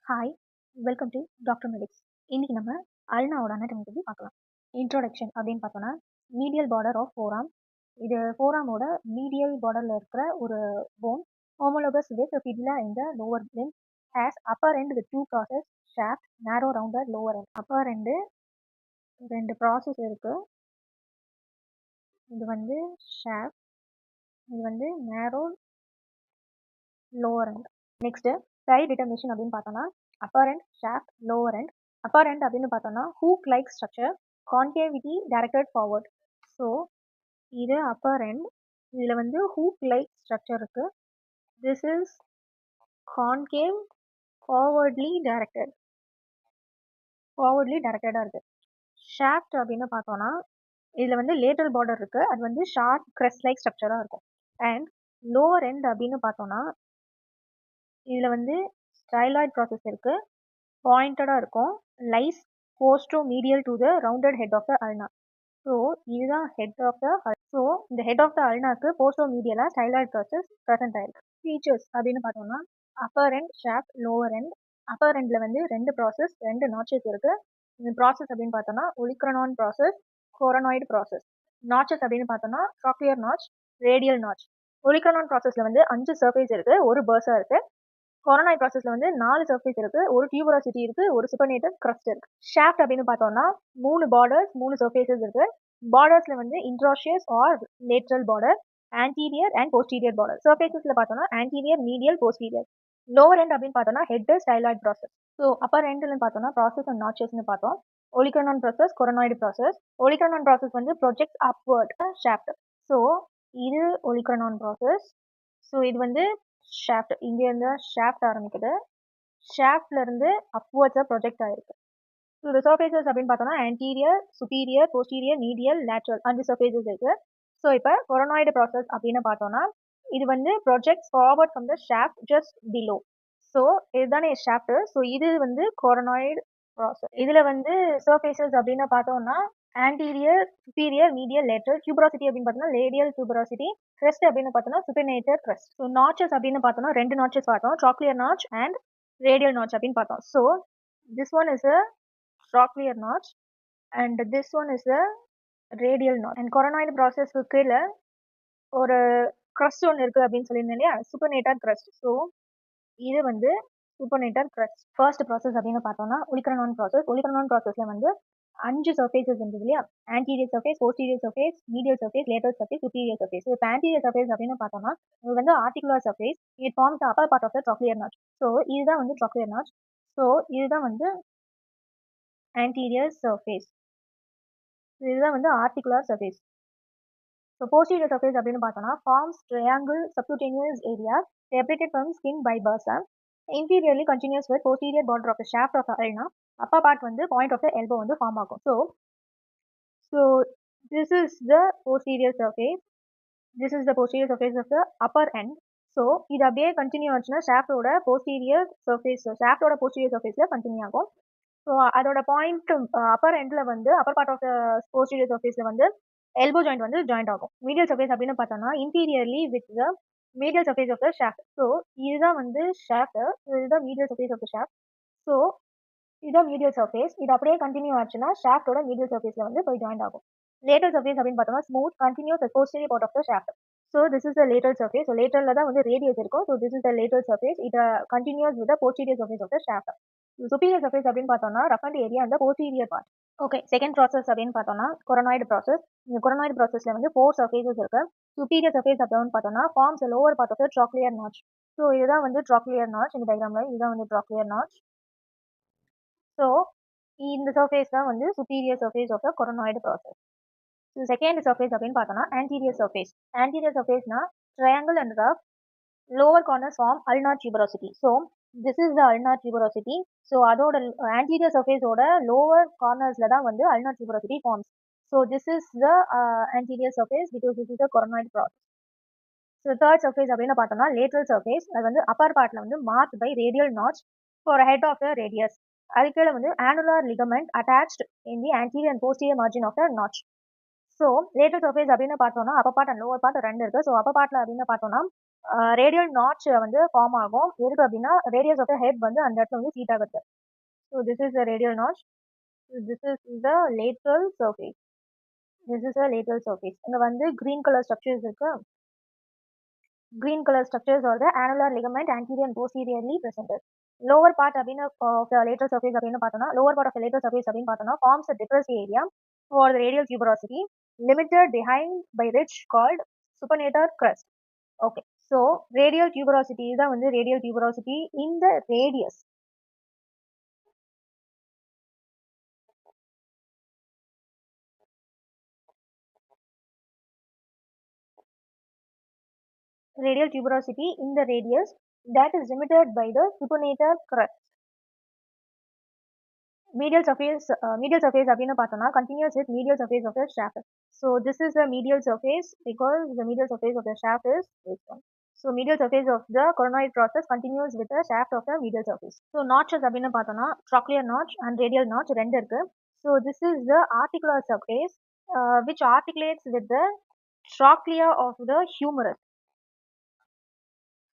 Hi, welcome to doctor medics. இன்னைக்கு நம்ம அல்னாவோட anatomy பற்றி பார்க்கலாம். இன்ட்ரோடக்ஷன் அப்படின்னு பார்த்தோன்னா மீடியல் பார்டர் ஆஃப் ஃபோராம். இது ஃபோராமோட மீடியல் பார்டரில் இருக்கிற ஒரு bone. Homologous with fibula in the lower limb has upper end with two process shaft narrow rounded lower end. Upper end ரெண்டு ப்ராசஸ் இருக்கு. இது வந்து ஷாஃப்ட், இது வந்து narrow lower end. Next side determination அப்படின்னு பார்த்தோன்னா upper end, shaft, lower end. Upper end அப்படின்னு பார்த்தோன்னா hook like structure, concavity directed forward. So இது அப்பர் end. இதில் வந்து ஹூக் லைக் ஸ்ட்ரக்சர் இருக்கு. திஸ் இஸ் கான்கேவ், ஃபார்வர்ட்லி டைரக்டடாக இருக்கு. ஷாஃப்ட் அப்படின்னு பார்த்தோன்னா இதில் வந்து லேட்டரல் பார்டர் இருக்கு. அது வந்து ஷார்ப் கிரெஸ்ட் லைக் ஸ்ட்ரக்சராக இருக்கும். அண்ட் லோவர் end அப்படின்னு பார்த்தோன்னா இதில் வந்து ஸ்டைலாய்ட் ப்ராசஸ் இருக்கு, பாயிண்டடாக இருக்கும். Lies postero medial to the rounded head of the ulna. So இதுதான் ஹெட் ஆஃப் த ஸோ இந்த ஹெட் ஆஃப் த அல்னாக்கு போஸ்டோ மீடியலாக ஸ்டைலாய்ட் ப்ராசஸ் ப்ரெசென்ட் ஆயிருக்கு. ஃபீச்சர்ஸ் அப்படின்னு பார்த்தோம்னா upper end, shaft, lower end. Upper எண்டில் வந்து ரெண்டு ப்ராசஸ், ரெண்டு நாச்சஸ் இருக்கு. இந்த ப்ராசஸ் அப்படின்னு பார்த்தோம்னா ஒலிக்ரனான் ப்ராசஸ், கொரனாய்டு ப்ராசஸ். நாச்சஸ் அப்படின்னு பார்த்தோம்னா ட்ராக்லியர் நாச், ரேடியல் நாச். ஒலிக்ரனான் ப்ராசஸில் வந்து 5 சர்ஃபேஸ் இருக்கு, ஒரு பர்ஸா இருக்கு. கொரோனாய் ப்ராசஸ்ல வந்து 4 சர்ஃபேஸ் இருக்கு, ஒரு டியூபரோசிட்டி இருக்கு, ஒரு சுப்பர்னேட்டட் கிரஸ்ட் இருக்கு. ஷாஃப்ட் அப்படின்னு பார்த்தோம்னா 3 பார்டர்ஸ், 3 சர்ஃபேசஸ் இருக்கு. பார்டர்ஸ்ல வந்து interosseous or lateral border, anterior and posterior border. சர்ஃபேசஸ்ல பார்த்தோம்னா anterior, medial, posterior. Lower end அப்படின்னு பார்த்தோம்னா head styloid process. So upper எண்ட்ல பார்த்தோம்னா ப்ராசஸ் அண்ட் நாச்சஸ்னு பார்த்தோம். Olecranon process, coronoid process. Olecranon process வந்து ப்ரொஜெக்ட் அப்வர்ட் ஷாஃப்ட். ஸோ இது ஒலிக்ரனான் ப்ராசஸ். ஸோ இது வந்து ஷாஃப்ட், இங்கேருந்து ஷாஃப்ட் ஆரம்பிக்குது, ஷாஃப்ட்ல இருந்து அப்வர்ட்ஸாக ப்ரொஜெக்ட் ஆயிருக்கு. ஸோ இந்த சர்ஃபேசஸ் அப்படின்னு பார்த்தோம்னா anterior, superior, posterior, medial, lateral 5 surfaces இருக்கு. ஸோ இப்போ கொரோனாய்டு ப்ராசஸ் அப்படின்னு பார்த்தோம்னா இது வந்து project forward from the shaft just below. So இதுதானே ஷாஃப்ட். ஸோ இது வந்து கொரோனாய்டு ப்ராசஸ். இதில் வந்து சர்ஃபேசஸ் அப்படின்னு பார்த்தோம்னா anterior, superior, medial, lateral. Tuberosity அப்படின்னு பார்த்தோம்னா ரேடியல் டியூபரோசிட்டி. கிரெஸ்ட் அப்படின்னு பார்த்தோம்னா சுப்பர்னேட்டட் கிரெஸ்ட். ஸோ நாச்சஸ் அப்படின்னு பார்த்தோம்னா 2 நாச்சஸ் பார்த்தோம், trochlear notch and radial notch அப்படின்னு பார்த்தோம். So this one is a trochlear notch and this one is a radial notch. And coronoid ப்ராசஸ்க்கு கீழே ஒரு கிரஸ்ட் ஒன்று இருக்குது அப்படின்னு சொல்லியிருந்தேன் இல்லையா, சுப்பர்னேட்டட் கிரஸ்ட். ஸோ இது வந்து சூப்பர்னேட்டட் கிரஸ்ட். ஃபர்ஸ்ட் ப்ராசஸ் அப்படின்னு பார்த்தோம்னா ஒலிக்ரனான் ப்ராசஸ். ஒலிக்ரனான் ப்ராசஸில் வந்து 5 சர்ஃபேசஸ் இருந்தது இல்லையா, anterior surface, posterior surface, medial surface, lateral surface, superior surface. இப்போ ஆன்டீரியர் சர்ஃபேஸ் அப்படின்னு பார்த்தோம்னா இது வந்து articular surface. It forms the upper part of the trochlear notch. So இதுதான் வந்து ட்ராக்லியர் நாச். ஸோ இதுதான் வந்து ஆன்டீரியர் சர்ஃபேஸ், இதுதான் வந்து articular surface. So posterior surface அப்படின்னு பார்த்தோம்னா forms triangle subcutaneous area separated from skin by bursa, inferiorly continuous with posterior border of the shaft of the ulna. upper part வந்து point of the elbow வந்து form ஆகும். So this is the posterior surface, this is the posterior surface of the upper end. So இது அப்படியே continue ஆச்சுன்னா ஷாஃப்டோட posterior surface, ஷாஃப்டோட posterior சர்ஃபேஸில் continue ஆகும். ஸோ அதோட பாயிண்ட் அப்பர் எண்டில் வந்து upper part of the posterior சர்ஃபேஸில் வந்து எல்போ ஜாயிண்ட் வந்து ஜாயிண்ட் ஆகும். மீடியல் சர்ஃபேஸ் அப்படின்னு பார்த்தோம்னா interiorly with the medial surface of the shaft. So இதுதான் வந்து ஷாஃப்ட், இதுதான் medial surface of the shaft. So இதுதான் மீடியல் சர்ஃபேஸ். இது அப்படியே கண்டினியூ ஆச்சுன்னா ஷாஃப்டோட மீடியல் சர்ஃபேஸில் வந்து போய் ஜாயிண்ட் ஆகும். லேட்டரல் சர்ஃபேஸ் அப்படின்னு பார்த்தோம்னா smooth continuous posterior part of the shaft. So this is the lateral surface. So லேட்டரில் தான் வந்து ரேடியஸ் இருக்கும். So this is the lateral surface. இது continuous with the posterior surface of the shaft. Superior surface அப்படின்னு பார்த்தோம்னா rough and area அந்த posterior part. Okay, second process அப்படின்னு பார்த்தோம்னா கொரோனாய்டு ப்ராசஸ். இந்த கொரோனாய்டு ப்ராசஸில் வந்து 4 சர்ஃபேசஸ் இருக்கு. சுப்பீரியர் சர்ஃபேஸ் அப்படின்னு பார்த்தோம்னா forms lower part of the trochlear notch. So இதுதான் வந்து ட்ராக்லியர் நாச். இந்த டயக்ராமில் இதுதான் வந்து ட்ராக்லியர் நாச். ஸோ இந்த சர்ஃபேஸ் தான் வந்து superior surface of the coronoid process. Second surface அப்படின்னு பார்த்தோம்னா ஆன்டீரியர் சர்ஃபேஸ். ஆன்டீரியர் சர்ஃபேஸ்னா triangle and rough lower corners form ulna tuberosity. So this is the ulna tuberosity. So அதோட ஆன்டீரியர் சர்ஃபேஸோட lower கார்னர்ஸில் தான் வந்து ulna tuberosity forms. So this is the anterior surface because this is the coronoid process. So third surface அப்படின்னு பார்த்தோம்னா lateral surface. அது வந்து upper பார்ட்டில் வந்து mark by radial notch for head of the radius. அதுக்கீழே வந்து annular ligament attached in the anterior and posterior margin of the notch. So lateral surface அப்படின்னு பார்த்தோம்னா upper part and lower part ரெண்டு இருக்குது. ஸோ அப்பர் பார்ட்டில் அப்படின்னு பார்த்தோம்னா ரேடியல் நாட்ச் வந்து ஃபார்ம் ஆகும். எதுக்கு அப்படின்னா ரேடியஸ் ஆஃப் த ஹெட் வந்து அந்த இடத்துல வந்து ஹீட் ஆகுது. So this is the radial notch. This is the lateral surface. This is the lateral surface. இங்கே வந்து கிரீன் கலர் ஸ்ட்ரக்சர்ஸ் இருக்கு. Green color structures are the annular ligament anterior and posteriorly presented. Lower part of the lateral surface lower part of the lateral surface forms a depressed area for the radial tuberosity, limited behind by ridge called supinator crest. Okay, so radial tuberosity is the radial tuberosity in the radius. Radial tuberosity in the radius that is limited by the supinator crest. Medial surface அப்படினு பார்த்தோம்னா continuous with medial surface of the shaft. So this is the medial surface because the medial surface of the shaft is this one. So medial surface of the coronoid process continues with the shaft of the medial surface. So notches அப்படினு பார்த்தோம்னா trochlear notch and radial notch ரெண்டு இருக்கு. So this is the articular surface which articulates with the trochlea of the humerus,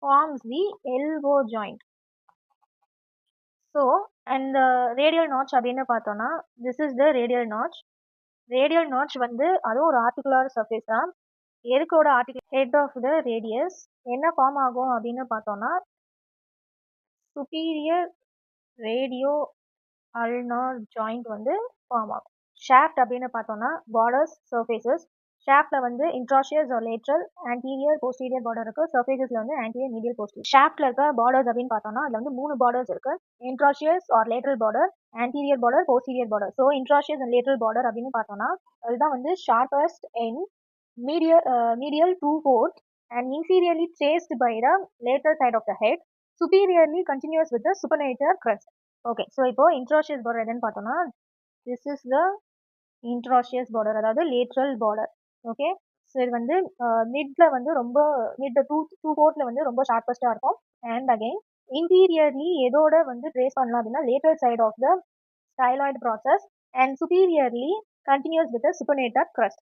forms the elbow joint. So and radial notch அப்படினு பார்த்தோம்னா this is the radial notch. Radial notch வந்து அதுவும் ஒரு articular surface தான். எதுக்கோட articular head of the radius என்ன form ஆகும் அப்படின்னு பார்த்தோம்னா சுப்பீரியர் ரேடியோ அல்னார் ஜாயிண்ட் வந்து ஃபார்ம் ஆகும். ஷாஃப்ட் அப்படின்னு பார்த்தோம்னா பார்டர்ஸ் சர்ஃபேசஸ். ஷாஃப்ட்ல வந்து interosseous or lateral anterior posterior border இருக்கு. சர்ஃபேசஸ்ல வந்து ஆன்டீரியர் மீடியல் போஸ்டீரியர். ஷாஃப்ட்ல இருக்க பார்டர்ஸ் அப்படின்னு பார்த்தோம்னா அதுல வந்து 3 பார்டர்ஸ் இருக்கு. Interosseous or lateral border, anterior border, posterior border. So interosseous and lateral border அப்படின்னு பார்த்தோம்னா அதுதான் வந்து sharpest end medial 2/4 and inferiorly chased by the lateral side of the head, superiorly continuous with the supinator crest. Okay, so இப்போ intraosseous border என்னன்னு பார்த்தோம்னா this is the intraosseous border, அதாவது lateral border. Okay, so இது வந்து midல வந்து ரொம்ப mid 2/4ல வந்து ரொம்ப ஷார்பஸ்டா இருக்கும். And again interiorly எதோட வந்து trace பண்ணலாம் அப்படின்னா lateral side of the styloid process and superiorly continuous with the supinator crest.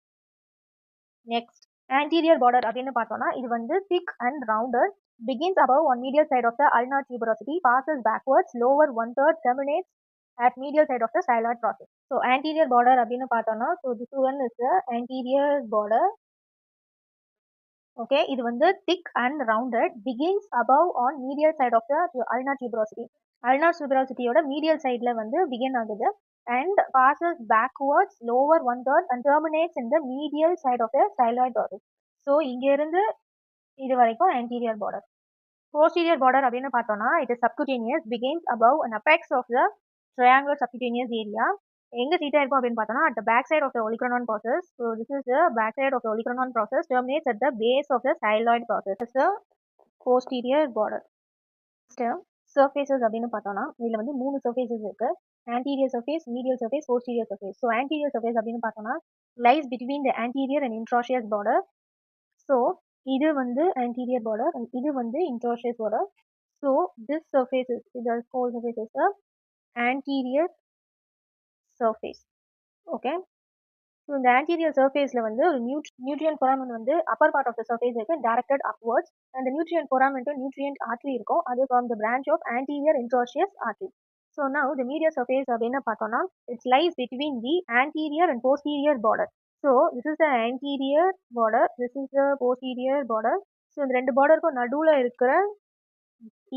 Next, anterior border அப்படின்னு பார்த்தோம்னா இது வந்து thick and rounded, begins above on medial side of the ulnar tuberosity, passes backwards, lower 1/3, terminates at medial side of the styloid process. So anterior border அப்படின்னு பார்த்தோம்னா so this one is the anterior border. Okay, இது வந்து thick and rounded, begins above on medial side of the ulnar tuberosity. Ulnar tuberosity ஓட medial sideல வந்து begin ஆகுது and passes backwards, lower 1/3 and terminates in the medial side of the styloid process. So இங்க இருந்து இது வரைக்கும் anterior border. Posterior border அப்படின்னு பார்த்தோம்னா it is subcutaneous, begins above and apex of the triangular subcutaneous area. எங்க சீட்டா இருக்கும் அப்படின்னு பார்த்தோம்னா at the back side of the olecranon process. So this is the back side of the olecranon process, terminates at the base of the styloid process. This is the posterior border. Surfaces அப்படின்னு பார்த்தோம்னா இதுல வந்து 3 surfaces இருக்கு. Anterior surface, medial surface, posterior surface. So anterior surface அப்படின்னு பார்த்தோம்னா lies between the anterior and intraosseous border. So இது வந்து anterior border and இது வந்து intraosseous border. So this surface is the whole surface is the anterior surface. Okay. So இந்த anterior surfaceல வந்து ஒரு nutrient foramen வந்து upper part of the surface இருக்கு, directed upwards, and the nutrient foramen to nutrient artery இருக்கும், அது from the branch of anterior intraosseous artery. So now the medial surface அப்படினு பார்த்தோம்னா it lies between the anterior and posterior border. So this is the anterior border, this is the posterior border. So இந்த ரெண்டு பார்டருக்கும் நடுவுல இருக்கிற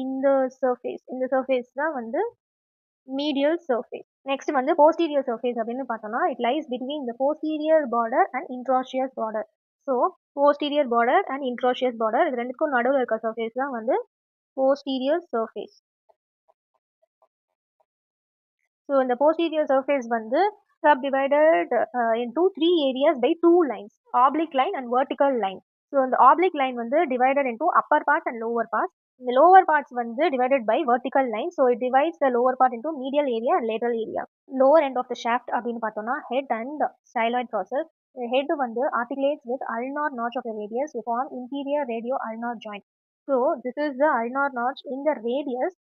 இந்த surface தான் வந்து medial surface. Next வந்து posterior surface அப்படின்னு பார்த்தோம்னா it lies between the posterior border and intraosseous border. So posterior border and intraosseous border இது ரெண்டுக்கும் நடுவுல இருக்க surface தான் வந்து posterior surface. So இந்த posterior surface வந்து subdivided into 3 areas by 2 lines, oblique line and vertical line. So இந்த oblique line வந்து divided into upper part and lower part. The lower parts வந்து divided by vertical line, so it divides the lower part into medial area and lateral area. Lower end of the shaft அப்படின்னு பார்த்தோம்னா head and styloid process. The head வந்து articulates with ulnar notch of the radius to form inferior radio ulnar joint. So this is the ulnar notch in the radius.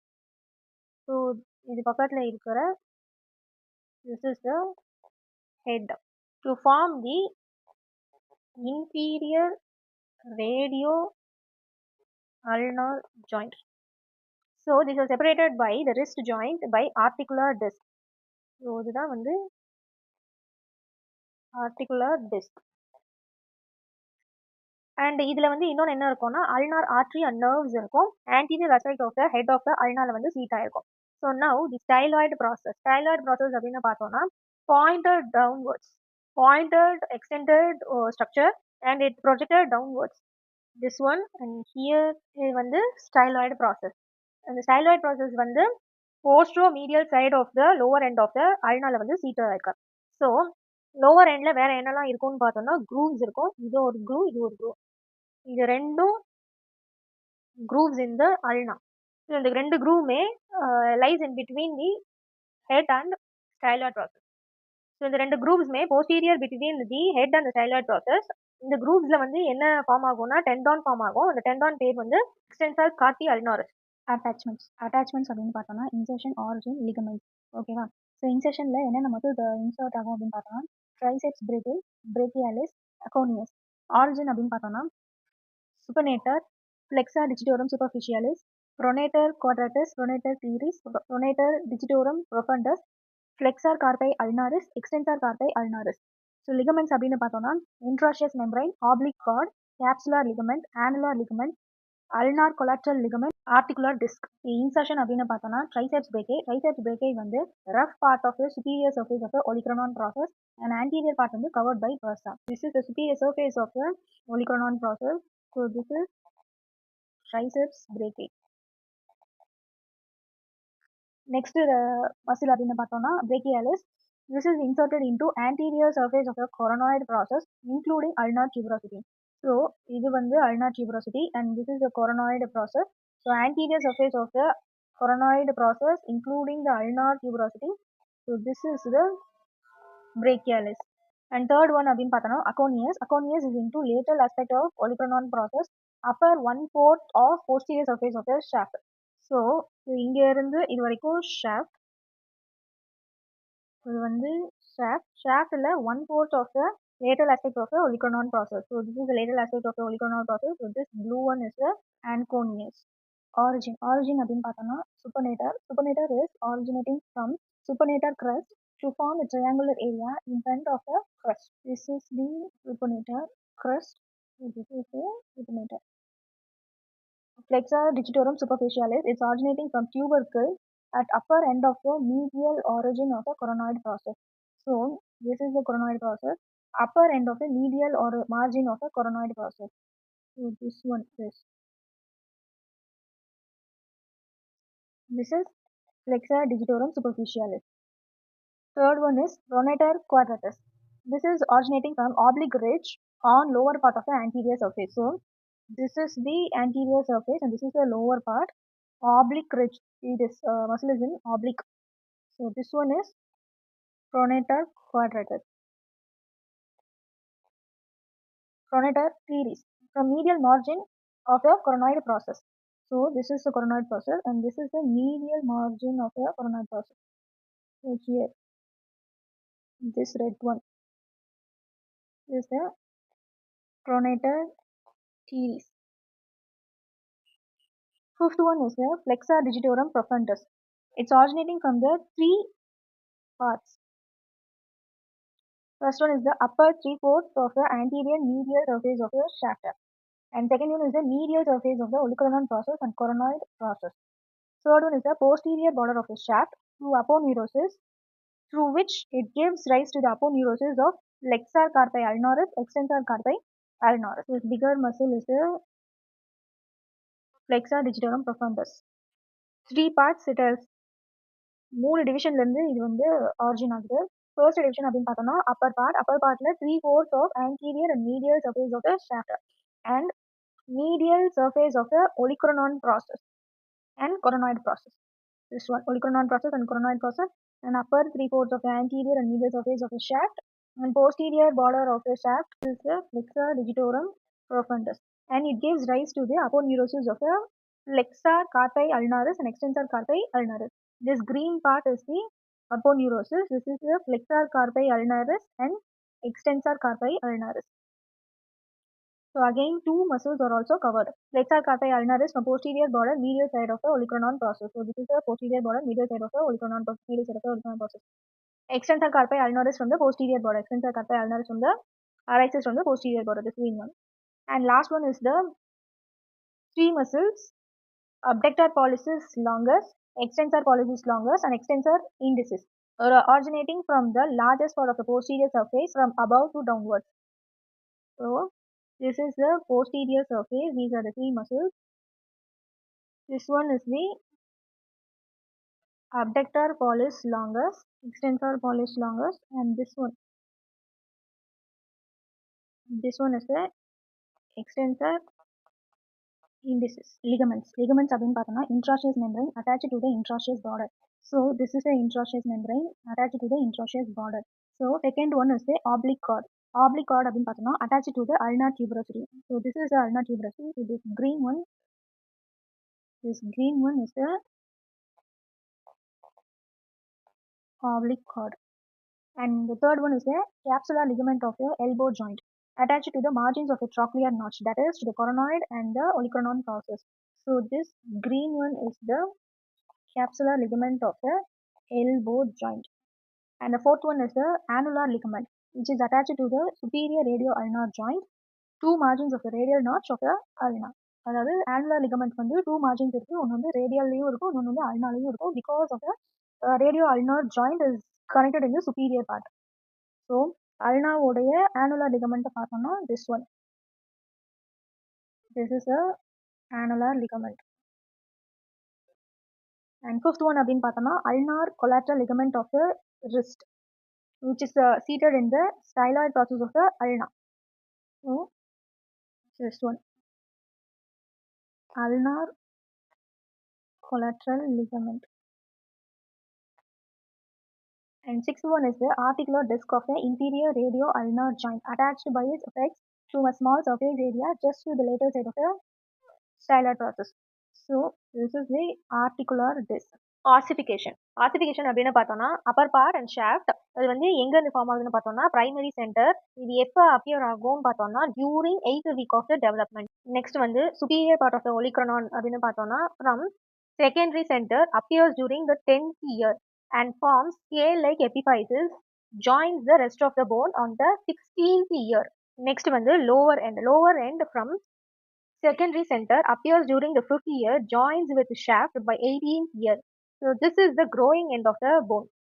So இது பக்கத்துல இருக்கிற this is the head to form the inferior radio ulnar joint. So these are separated by the wrist joint by articular disc. So இதுதான் வந்து articular disc. And இதுல வந்து இன்னொன்று என்ன இருக்கும்னா ulnar artery and nerves இருக்கும். Anterior aspect of the head of the ulnar வந்து seat ஆயிருக்கும். So now the styloid process. Styloid process அப்படின்னு பார்த்தோம்னா pointed downwards, pointed extended structure and it projected downwards. This one and here இது வந்து styloid process. அந்த styloid process வந்து posteromedial side of the lower end of the ulnar வந்து seat ஆயிருக்கு. So lower endல வேற என்னெல்லாம் இருக்கும்னு பார்த்தோம்னா grooves இருக்கும். இது ஒரு groove, இது ஒரு groove. இது ரெண்டும் grooves in the ulna. இந்த ரெண்டு groove lies in between the head and styloid process. So இந்த ரெண்டு grooves posterior between the head and the styloid process. இந்த groovesல வந்து என்ன ஃபார்ம் ஆகும்னா tendon ஃபார்ம் ஆகும். அந்த tendon பேர் வந்து extensor carpi ulnaris. அட்டாச்மெண்ட்ஸ் அப்படின்னு பார்த்தோம்னா இன்சர்ஷன், ஆரிஜின், லிகமெண்ட். ஓகேவா? ஸோ இன்சர்ஷன்ல என்னென்ன மட்டும் இன்சர்ட் ஆகும் அப்படின்னு பார்த்தோம்னா ட்ரைசெப்ஸ் பிரேக்கி, பிரேக்கியாலிஸ், அகோனியஸ். ஆரிஜின் அப்படின்னு பார்த்தோம்னா supinator, flexor digitorum superficialis, pronator quadratus, pronator teres, pronator digitorum profundus, flexor carpi ulnaris, extensor carpi ulnaris. So ligaments அப்படின்னு பார்த்தோம்னா interosseous membrane, oblique cord, capsular ligament, annular ligament, ulnar collateral ligament, articular disc. Insertion அப்படின்னு பார்த்தோம்னா triceps brachii. Triceps brachii வந்து rough part of the superior surface of the olecranon process and anterior part வந்து covered by bursa. This is the superior surface of the olecranon process. So this is triceps brachii. Next muscle அப்படின்னு பார்த்தோம்னா brachialis. This is inserted into anterior surface of the coronoid process including ulnar tuberosity. So இது வந்து ulnar tuberosity and this is the coronoid process. So anterior surface of the coronoid process including the ulnar tuberosity. So this is the brachialis. And third one அப்படின்னு பார்த்தோம்னா aconius. Aconius is into lateral aspect of olecranon process, upper 1/4 of posterior surface of the shaft. So இங்க இருந்து இது வரைக்கும் shaft. இது வந்து shaftல 1/4 of the lateral aspect of the olecranon process. So this is the lateral aspect of the olecranon process. So this blue one is the anconius. Origin அப்படின்னு பார்த்தோம்னா supinator. Supinator is originating from supinator crest to form a triangular area in front of the crest. This is the supinator crest. This is the supinator. Flexor digitorum superficialis is originating from tubercle at upper end of the medial origin of the coronoid process. So this is the coronoid process, upper end of the medial or margin of the coronoid process. So this one is. This is flexor digitorum superficialis. Third one is pronator quadratus. This is originating from oblique ridge on lower part of the anterior surface. So this is the anterior surface and this is the lower part. Oblique ridge. See this muscle is in oblique. So this one is pronator quadratus. Pronator teres from medial margin of the coronoid process. So this is the coronoid process and this is the medial margin of the coronoid process. So here, this red one is the pronator teres. Fifth one is the flexor digitorum profundus. It's originating from the three parts. First one is the upper 3/4 of the anterior medial surface of the shaft. And second one is the medial surface of the olecranon process and coronoid process. Third one is the posterior border of the shaft through aponeurosis, through which it gives rise to the aponeurosis of flexor carpi ulnaris, extensor carpi ulnaris. This bigger muscle is the flexor digitorum profundus. Three parts it has. மூணு டிவிஷன்ல இருந்து இது வந்து origin ஆகுது. First division அப்படின்னு பார்த்தோம்னா upper பார்ட்ல 3/4 of anterior and medial surface of the shaft and medial surface of the olecranon process and coronoid process. This one, olecranon process and coronoid process, and upper 3/4 of the anterior and medial surface of the shaft and posterior border of the shaft is the flexor digitorum profundus, and it gives rise to the aponeurosis of the flexor carpi ulnaris and extensor carpi ulnaris. This green part is the aponeurosis. This is the flexor carpi ulnaris and extensor carpi ulnaris. So again, two muscles are also covered. Flexor carpi ulnaris from posterior border medial side of the olecranon process. So this is the posterior border medial side of the olecranon process. Medial side of the olecranon process. Extensor carpi ulnaris from the posterior border. Extensor carpi ulnaris from the arises from the posterior border. This is one. And last one is the three muscles. Abductor pollicis longus, extensor pollicis longus, and extensor indicis, originating from the largest part of the posterior surface from above to downwards. So this is the posterior surface. These are the three muscles. This one is the abductor pollicis longus, extensor pollicis longus, and this one is the extensor indicis. Ligaments அப்படின்னு பார்த்தோம்னா intraosseous membrane attached to the intraosseous border. So this is the intraosseous membrane attached to the intraosseous border. So second one is the oblique cord. Oblique cord அப்படின்னு பார்த்தோம்னா attached to the ulnar tuberosity. So this is the ulnar tuberosity. So this green one is the oblique cord. And the third one is the capsular ligament of the elbow joint attached to the margins of the trochlear notch, that is to the coronoid and the olecranon process. So this green one is the capsular ligament of the elbow joint. And the fourth one is the annular ligament, which is attached to the superior radio-ulnar joint, two margins of the radial notch of the ulna. அதாவது annular ligament வந்து two margins இருக்கு, ஒன்று வந்து radialலையும் இருக்கும், ஒன்று வந்து ulnaலையும் இருக்கும், because of the radio-ulnar joint is connected in the superior part. So ulna உடைய annular ligament பார்த்தோம்னா this one. This is a annular ligament. And fifth one அப்படின்னு பார்த்தோம்னா ulnar collateral ligament of the wrist, which is seated in the styloid process of the ulna. So this one, ulnar collateral ligament. And sixth one is the articular disc of the inferior radio-ulnar joint attached by its apex to a small surface area just to the lateral side of the styloid process. So this is the articular disc. Ossification அப்படின்னு பார்த்தோம்னா upper part and shaft. அது வந்து எங்க இருந்து form ஆகுதுன்னு பார்த்தோம்னா primary center. இது எப்போ அப்பியர் ஆகும்னு பார்த்தோம்னா during 8th week of the development. Next வந்து superior part of the olecranon அப்படின்னு பார்த்தோம்னா from secondary center appears during the 10th year and forms scale-like epiphysis, joins the rest of the bone on the 16th year. Next வந்து lower end from secondary center appears during the 5th year, joins with shaft by 18th year. So this is the growing end of the bone.